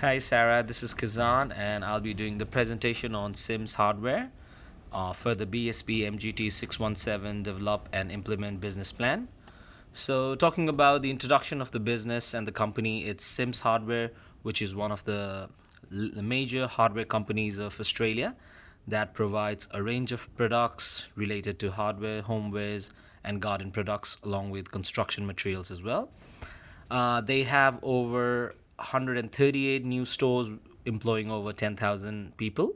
Hi Sarah, this is Kazan and I'll be doing the presentation on Sims hardware for the Bsbmgt 617 develop and implement business plan. So talking about the introduction of the business and the company, it's Sims Hardware, which is one of the major hardware companies of Australia that provides a range of products related to hardware, homewares, and garden products, along with construction materials as well. They have over 138 new stores employing over 10,000 people.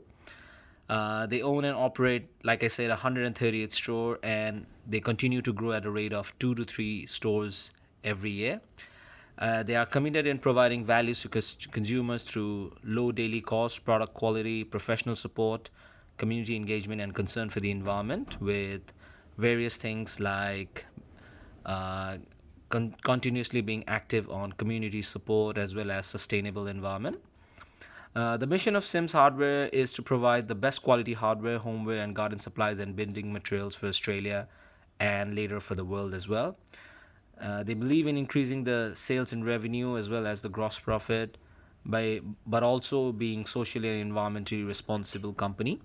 They own and operate, like I said, 138 store, and they continue to grow at a rate of 2 to 3 stores every year. They are committed in providing values to consumers through low daily cost, product quality, professional support, community engagement, and concern for the environment, with various things like uh, continuously being active on community support as well as sustainable environment. The mission of Sims Hardware is to provide the best quality hardware, homeware, and garden supplies and building materials for Australia and later for the world as well. They believe in increasing the sales and revenue as well as the gross profit but also being socially and environmentally responsible company.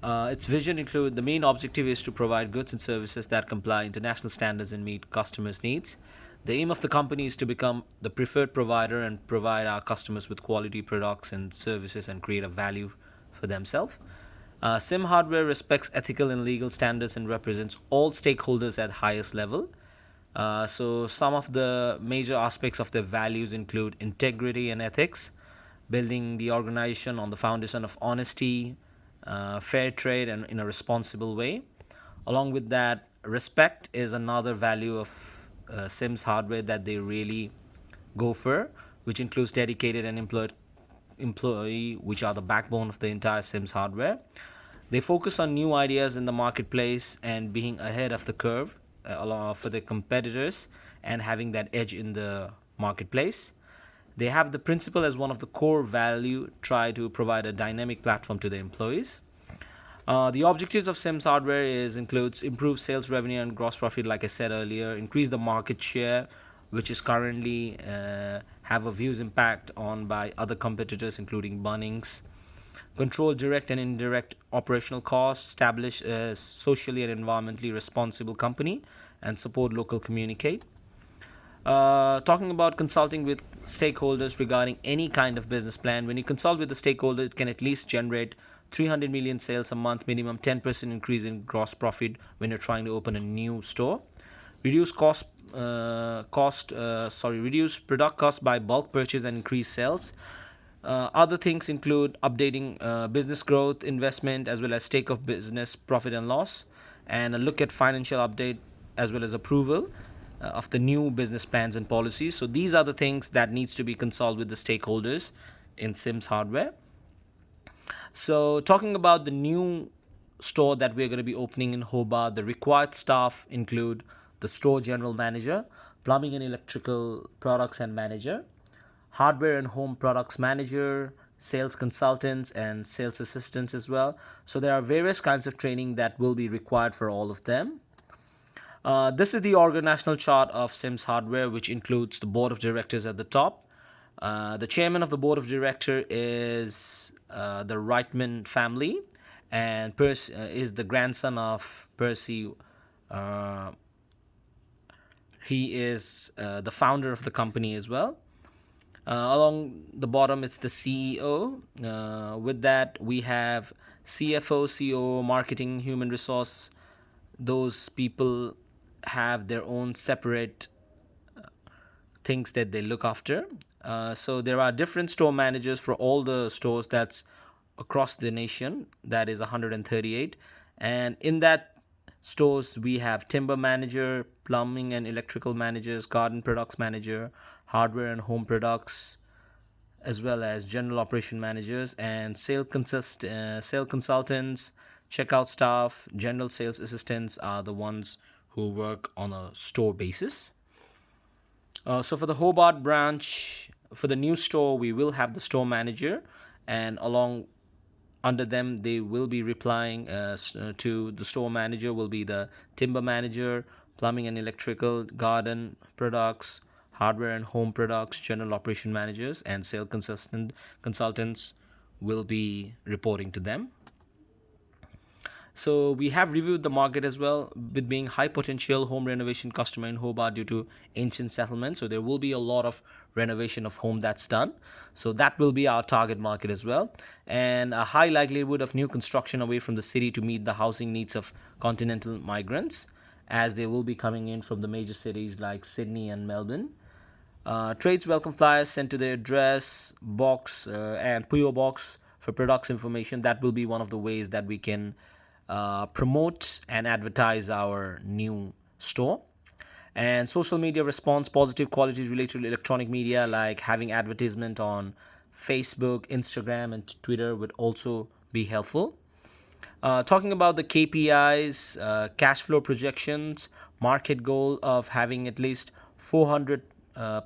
Its vision include the main objective is to provide goods and services that comply international standards and meet customers' needs. The aim of the company is to become the preferred provider and provide our customers with quality products and services and create a value for themselves. Sim Hardware respects ethical and legal standards and represents all stakeholders at highest level. So some of the major aspects of their values include integrity and ethics, building the organization on the foundation of honesty, fair trade, and in a responsible way. Along with that, respect is another value of Sims hardware that they really go for, which includes dedicated and employee, which are the backbone of the entire Sims hardware. They focus on new ideas in the marketplace and being ahead of the curve for the competitors and having that edge in the marketplace. They have the principle as one of the core value, try to provide a dynamic platform to the employees. The objectives of Sims Hardware is includes improve sales revenue and gross profit, like I said earlier, increase the market share, which is currently have a views impact on by other competitors, including Bunnings. Control direct and indirect operational costs, establish a socially and environmentally responsible company, and support local communicate. Talking about consulting with stakeholders regarding any kind of business plan, when you consult with the stakeholder, it can at least generate 300 million sales a month, minimum 10% increase in gross profit when you're trying to open a new store. Reduce reduce product cost by bulk purchase and increase sales. Other things include updating business growth, investment, as well as stake of business profit and loss, and a look at financial update as well as approval of the new business plans and policies. So these are the things that needs to be consulted with the stakeholders in Sims Hardware. So talking about the new store that we're going to be opening in Hobart, the required staff include the store general manager, plumbing and electrical products and manager, hardware and home products manager, sales consultants, and sales assistants as well. So there are various kinds of training that will be required for all of them. This is the organizational chart of Sims Hardware, which includes the board of directors at the top. The chairman of the board of director is the Reitman family, and is the grandson of Percy. Uh, he is the founder of the company as well. Along the bottom, it's the CEO. With that, we have CFO, COO, marketing, human resource. Those people have their own separate things that they look after. So there are different store managers for all the stores that's across the nation. That is 138, and in that stores we have timber manager, plumbing and electrical managers, garden products manager, hardware and home products, as well as general operation managers and sale consultants, checkout staff, general sales assistants are the ones who work on a store basis. So for the Hobart branch, for the new store, we will have the store manager, and along under them, they will be replying to the store manager will be the timber manager, plumbing and electrical, garden products, hardware and home products, general operation managers, and consultants will be reporting to them. So we have reviewed the market as well, with being high potential home renovation customer in Hobart due to ancient settlement. So there will be a lot of renovation of home that's done. So that will be our target market as well. And a high likelihood of new construction away from the city to meet the housing needs of continental migrants, as they will be coming in from the major cities like Sydney and Melbourne. Trades welcome flyers sent to their address box and PO box for products information. That will be one of the ways that we can promote and advertise our new store. And social media response, positive qualities related to electronic media, like having advertisement on Facebook, Instagram, and Twitter, would also be helpful. Talking about the KPIs, cash flow projections, market goal of having at least 400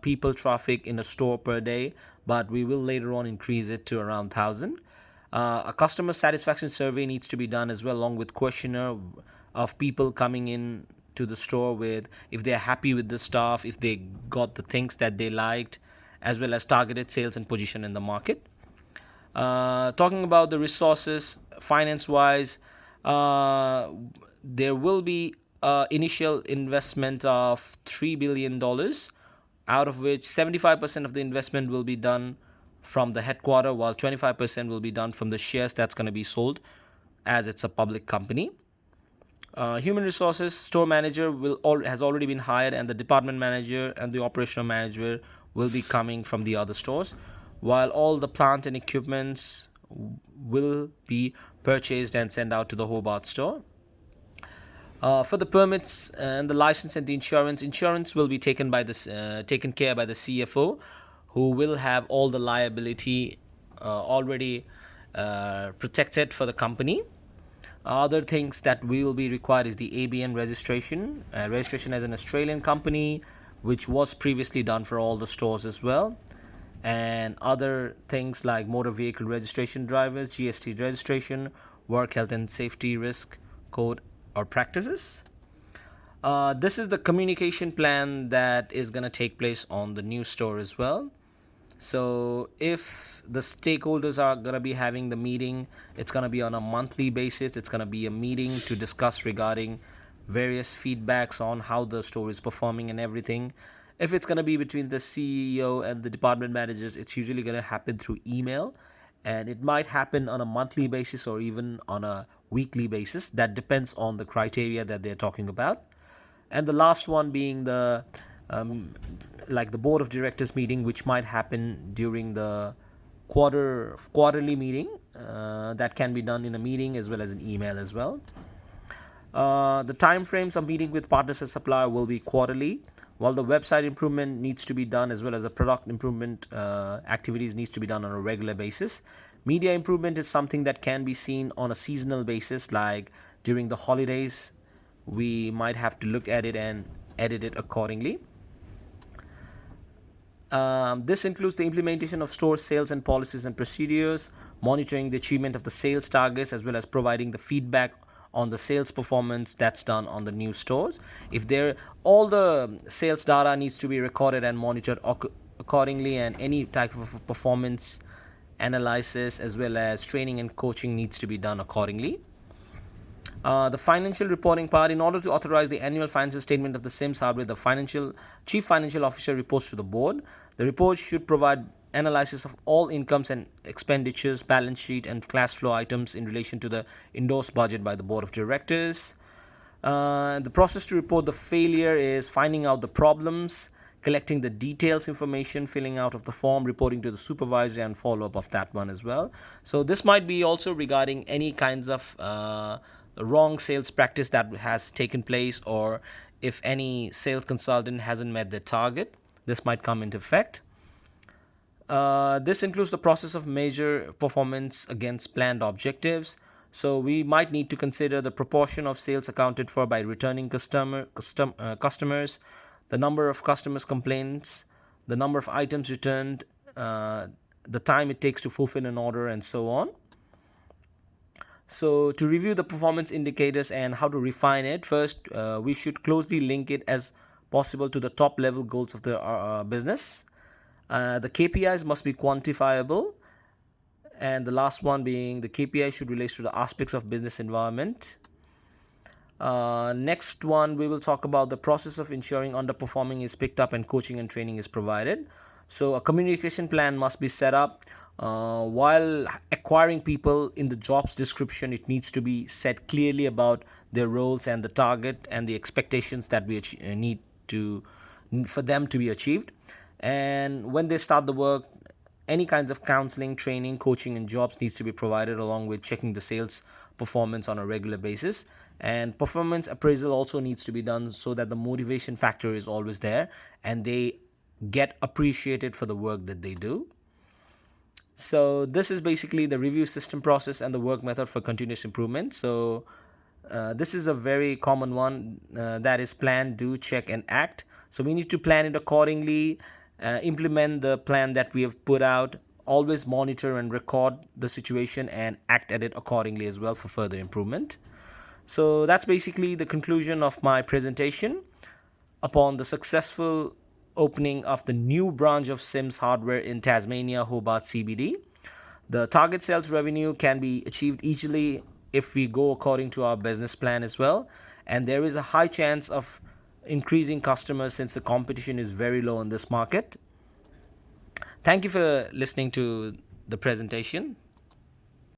people traffic in a store per day, but we will later on increase it to around 1,000. A customer satisfaction survey needs to be done as well, along with questionnaire of people coming in to the store with if they're happy with the staff, if they got the things that they liked, as well as targeted sales and position in the market. Talking about the resources, finance wise, there will be initial investment of $3 billion, out of which 75% of the investment will be done from the headquarter, while 25% will be done from the shares that's going to be sold, as it's a public company. Human resources, store manager has already been hired, and the department manager and the operational manager will be coming from the other stores, while all the plant and equipments will be purchased and sent out to the Hobart store. For the permits and the license and the insurance will be taken care by the CFO, who will have all the liability already protected for the company. Other things that will be required is the ABN registration as an Australian company, which was previously done for all the stores as well. And other things like motor vehicle registration, drivers, GST registration, work health and safety risk code or practices. This is the communication plan that is going to take place on the new store as well. So if the stakeholders are going to be having the meeting, it's going to be on a monthly basis. It's going to be a meeting to discuss regarding various feedbacks on how the store is performing and everything. If it's going to be between the CEO and the department managers, it's usually going to happen through email, and it might happen on a monthly basis or even on a weekly basis. That depends on the criteria that they're talking about. And the last one being the like the board of directors meeting, which might happen during the quarterly meeting. That can be done in a meeting as well as an email as well. The time frames of meeting with partners and supplier will be quarterly, while the website improvement needs to be done as well as the product improvement activities needs to be done on a regular basis. Media improvement is something that can be seen on a seasonal basis, like during the holidays we might have to look at it and edit it accordingly. This includes the implementation of store sales and policies and procedures, monitoring the achievement of the sales targets, as well as providing the feedback on the sales performance that's done on the new stores. If there, all the sales data needs to be recorded and monitored accordingly, and any type of performance analysis as well as training and coaching needs to be done accordingly. The financial reporting part, in order to authorize the annual financial statement of the Sims Hardware, the chief financial officer reports to the board. The report should provide analysis of all incomes and expenditures, balance sheet, and cash flow items in relation to the endorsed budget by the board of directors. The process to report the failure is finding out the problems, collecting the details information, filling out of the form, reporting to the supervisor, and follow up of that one as well. So this might be also regarding any kinds of wrong sales practice that has taken place, or if any sales consultant hasn't met their target, this might come into effect. This includes the process of measure performance against planned objectives. So we might need to consider the proportion of sales accounted for by returning customers, the number of customers' complaints, the number of items returned, the time it takes to fulfill an order, and so on. So to review the performance indicators and how to refine it, first we should closely link it as possible to the top level goals of the business. The KPIs must be quantifiable, and the last one being the KPI should relate to the aspects of business environment. Next one, we will talk about the process of ensuring underperforming is picked up and coaching and training is provided. So a communication plan must be set up. While acquiring people in the jobs description, it needs to be said clearly about their roles and the target and the expectations that we need to for them to be achieved. And when they start the work, any kinds of counseling, training, coaching, and jobs needs to be provided, along with checking the sales performance on a regular basis. And performance appraisal also needs to be done so that the motivation factor is always there and they get appreciated for the work that they do. So this is basically the review system process and the work method for continuous improvement. So this is a very common one, that is plan, do, check, and act. So we need to plan it accordingly, implement the plan that we have put out, always monitor and record the situation, and act at it accordingly as well for further improvement. So that's basically the conclusion of my presentation upon the successful opening of the new branch of Sims Hardware in Tasmania, Hobart CBD. The target sales revenue can be achieved easily if we go according to our business plan as well. And there is a high chance of increasing customers since the competition is very low in this market. Thank you for listening to the presentation.